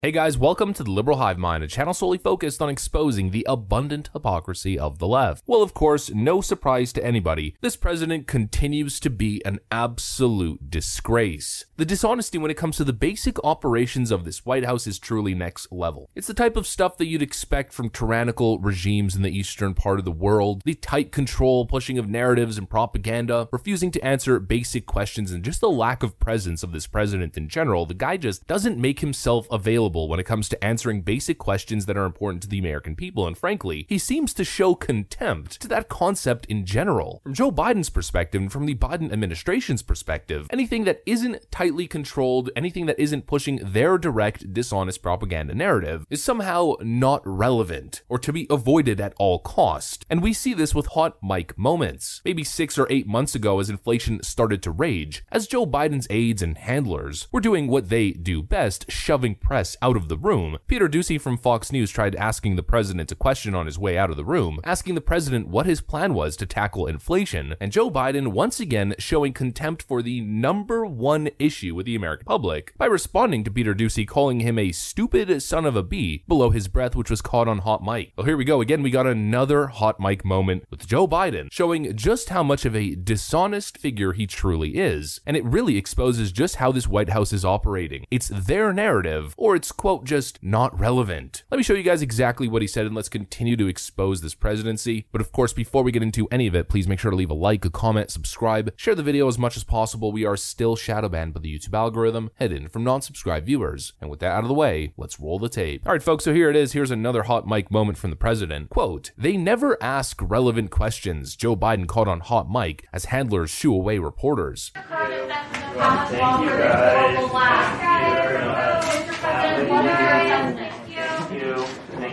Hey guys, welcome to the Liberal Hive Mind, a channel solely focused on exposing the abundant hypocrisy of the left. Well, of course, no surprise to anybody, this president continues to be an absolute disgrace. The dishonesty when it comes to the basic operations of this White House is truly next level. It's the type of stuff that you'd expect from tyrannical regimes in the eastern part of the world, the tight control, pushing of narratives and propaganda, refusing to answer basic questions, and just the lack of presence of this president in general. The guy just doesn't make himself available when it comes to answering basic questions that are important to the American people, and frankly, he seems to show contempt to that concept in general. From Joe Biden's perspective and from the Biden administration's perspective, anything that isn't tightly controlled, anything that isn't pushing their direct, dishonest propaganda narrative is somehow not relevant or to be avoided at all cost. And we see this with hot mic moments. Maybe 6 or 8 months ago, as inflation started to rage, as Joe Biden's aides and handlers were doing what they do best, shoving press out of the room, Peter Doocy from Fox News tried asking the president a question on his way out of the room, asking the president what his plan was to tackle inflation, and Joe Biden once again showing contempt for the #1 issue with the American public by responding to Peter Doocy, calling him a stupid son of a bee below his breath, which was caught on hot mic. Well, here we go again, we got another hot mic moment with Joe Biden showing just how much of a dishonest figure he truly is, and it really exposes just how this White House is operating. It's their narrative, or it's quote just not relevant. Let me show you guys exactly what he said, and let's continue to expose this presidency. But of course, before we get into any of it, please make sure to leave a like, a comment, subscribe, share the video as much as possible. We are still shadow banned by the YouTube algorithm, hidden from non-subscribed viewers. And with that out of the way, let's roll the tape. All right, folks, so here it is. Here's another hot mic moment from the president. Quote, "They never ask relevant questions," Joe Biden caught on hot mic as handlers shoo away reporters. Thank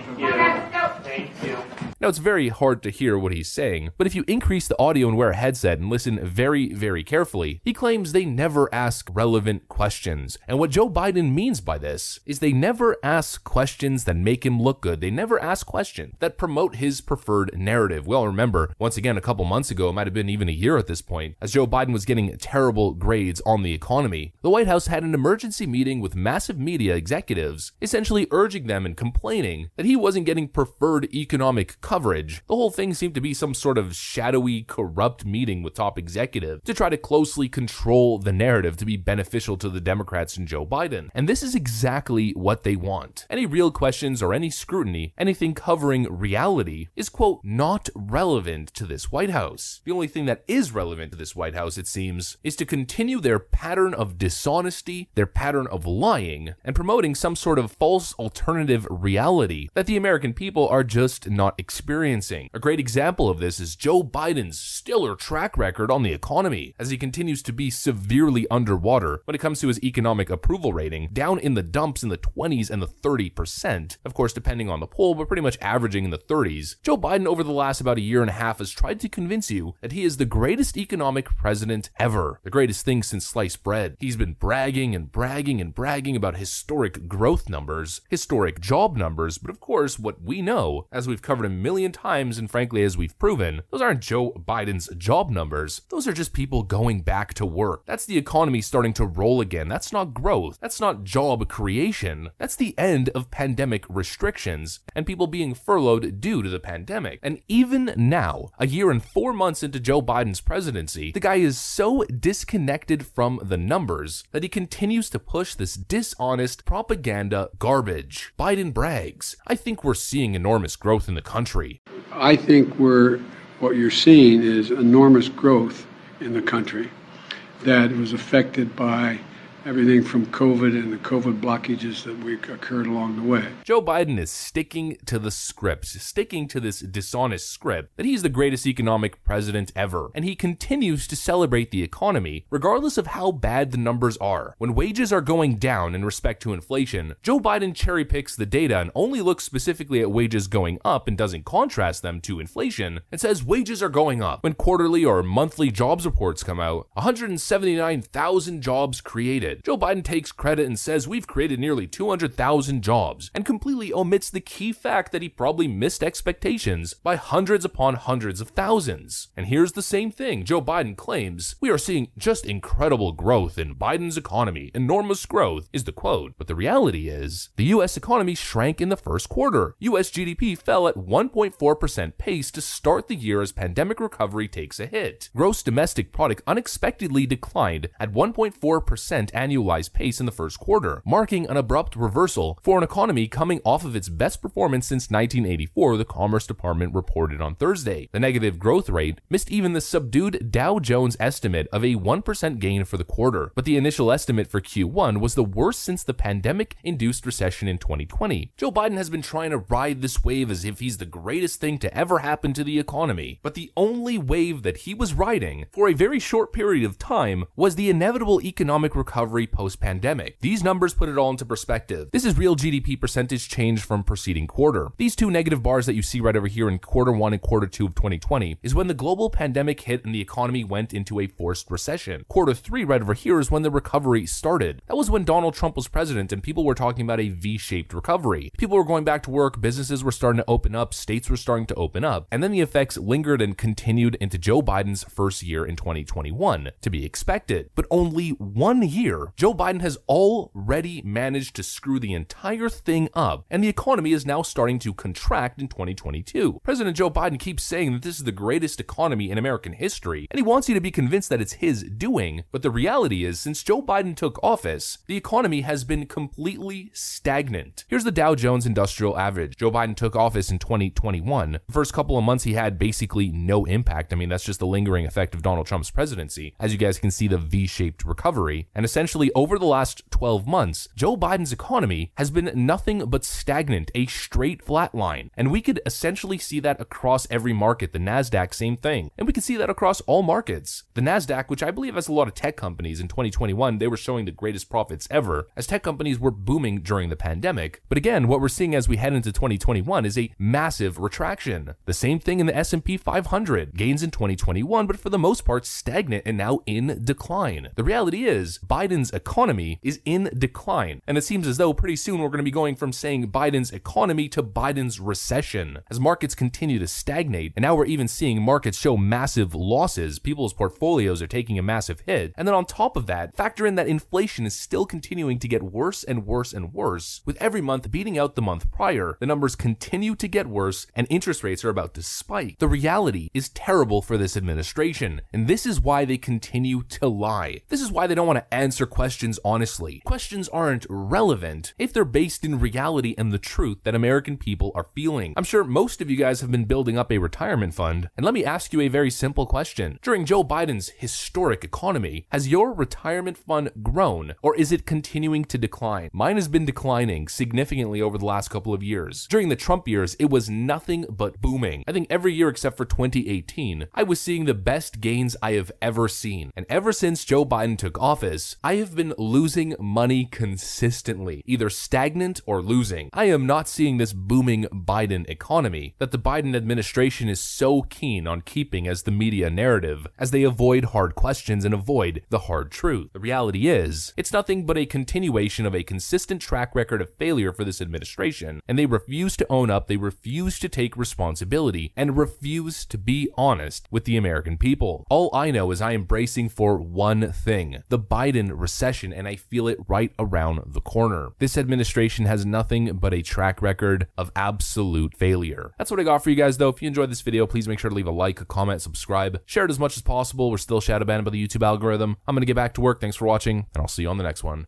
you, guys. Thank you. Now, it's very hard to hear what he's saying, but if you increase the audio and wear a headset and listen very, very carefully, he claims they never ask relevant questions. And what Joe Biden means by this is they never ask questions that make him look good. They never ask questions that promote his preferred narrative. We all remember, once again, a couple months ago, it might have been even a year at this point, as Joe Biden was getting terrible grades on the economy, the White House had an emergency meeting with massive media executives, essentially urging them and complaining that he wasn't getting preferred economic coverage. The whole thing seemed to be some sort of shadowy, corrupt meeting with top executives to try to closely control the narrative to be beneficial to the Democrats and Joe Biden. And this is exactly what they want. Any real questions or any scrutiny, anything covering reality, is, quote, not relevant to this White House. The only thing that is relevant to this White House, it seems, is to continue their pattern of dishonesty, their pattern of lying, and promoting some sort of false alternative reality that the American people are just not experiencing. A great example of this is Joe Biden's stellar track record on the economy, as he continues to be severely underwater when it comes to his economic approval rating, down in the dumps in the 20s and the 30%, of course depending on the poll, but pretty much averaging in the 30s. Joe Biden over the last about a year and a half has tried to convince you that he is the greatest economic president ever, the greatest thing since sliced bread. He's been bragging and bragging and bragging about historic growth numbers, historic job numbers, but of course what we know, as we've covered a million times, and frankly as we've proven, those aren't Joe Biden's job numbers. Those are just people going back to work. That's the economy starting to roll again. That's not growth. That's not job creation. That's the end of pandemic restrictions and people being furloughed due to the pandemic. And even now, a year and 4 months into Joe Biden's presidency, the guy is so disconnected from the numbers that he continues to push this dishonest propaganda garbage. Biden brags, "I think we're seeing enormous growth in the country." I think what you're seeing is enormous growth in the country that was affected by everything from COVID and the COVID blockages that occurred along the way. Joe Biden is sticking to the script, sticking to this dishonest script that he's the greatest economic president ever, and he continues to celebrate the economy regardless of how bad the numbers are. When wages are going down in respect to inflation, Joe Biden cherry picks the data and only looks specifically at wages going up and doesn't contrast them to inflation and says wages are going up. When quarterly or monthly jobs reports come out, 179,000 jobs created, expected. Joe Biden takes credit and says we've created nearly 200,000 jobs, and completely omits the key fact that he probably missed expectations by hundreds upon hundreds of thousands. And here's the same thing. Joe Biden claims, "We are seeing just incredible growth in Biden's economy. Enormous growth," is the quote. But the reality is, the US economy shrank in the first quarter. US GDP fell at 1.4% pace to start the year as pandemic recovery takes a hit. Gross domestic product unexpectedly declined at 1.4% annualized pace in the first quarter, marking an abrupt reversal for an economy coming off of its best performance since 1984, the Commerce Department reported on Thursday. The negative growth rate missed even the subdued Dow Jones estimate of a 1% gain for the quarter, but the initial estimate for Q1 was the worst since the pandemic-induced recession in 2020. Joe Biden has been trying to ride this wave as if he's the greatest thing to ever happen to the economy, but the only wave that he was riding for a very short period of time was the inevitable economic recovery post-pandemic. These numbers put it all into perspective. This is real GDP percentage change from preceding quarter. These two negative bars that you see right over here in quarter 1 and quarter 2 of 2020 is when the global pandemic hit and the economy went into a forced recession. Quarter 3 right over here is when the recovery started. That was when Donald Trump was president and people were talking about a V-shaped recovery. People were going back to work, businesses were starting to open up, states were starting to open up, and then the effects lingered and continued into Joe Biden's first year in 2021, to be expected. But only 1 year, Joe Biden has already managed to screw the entire thing up, and the economy is now starting to contract in 2022. President Joe Biden keeps saying that this is the greatest economy in American history, and he wants you to be convinced that it's his doing, but the reality is, since Joe Biden took office, the economy has been completely stagnant. Here's the Dow Jones Industrial Average. Joe Biden took office in 2021. The first couple of months he had basically no impact. I mean, that's just the lingering effect of Donald Trump's presidency. As you guys can see, the V-shaped recovery. And essentially over the last 12 months, Joe Biden's economy has been nothing but stagnant, a straight flat line. And we could essentially see that across every market. The NASDAQ, same thing. And we can see that across all markets. The NASDAQ, which I believe has a lot of tech companies, in 2021, they were showing the greatest profits ever, as tech companies were booming during the pandemic. But again, what we're seeing as we head into 2021 is a massive retraction. The same thing in the S&P 500. Gains in 2021, but for the most part stagnant and now in decline. The reality is, Biden's economy is in decline. And it seems as though pretty soon we're going to be going from saying Biden's economy to Biden's recession, as markets continue to stagnate. And now we're even seeing markets show massive losses. People's portfolios are taking a massive hit. And then on top of that, factor in that inflation is still continuing to get worse and worse and worse, with every month beating out the month prior. The numbers continue to get worse and interest rates are about to spike. The reality is terrible for this administration, and this is why they continue to lie. This is why they don't want to answer questions honestly. Questions aren't relevant if they're based in reality and the truth that American people are feeling. I'm sure most of you guys have been building up a retirement fund, and let me ask you a very simple question. During Joe Biden's historic economy, has your retirement fund grown, or is it continuing to decline? Mine has been declining significantly over the last couple of years. During the Trump years, it was nothing but booming. I think every year except for 2018, I was seeing the best gains I have ever seen. And ever since Joe Biden took office, I have been losing money consistently, either stagnant or losing. I am not seeing this booming Biden economy that the Biden administration is so keen on keeping as the media narrative, as they avoid hard questions and avoid the hard truth. The reality is, it's nothing but a continuation of a consistent track record of failure for this administration, and they refuse to own up, they refuse to take responsibility, and refuse to be honest with the American people. All I know is I am bracing for one thing, the Biden recession, and I feel it right around the corner. This administration has nothing but a track record of absolute failure. That's what I got for you guys though. If you enjoyed this video, please make sure to leave a like, a comment, subscribe, share it as much as possible. We're still shadow banned by the YouTube algorithm. I'm gonna get back to work. Thanks for watching, and I'll see you on the next one.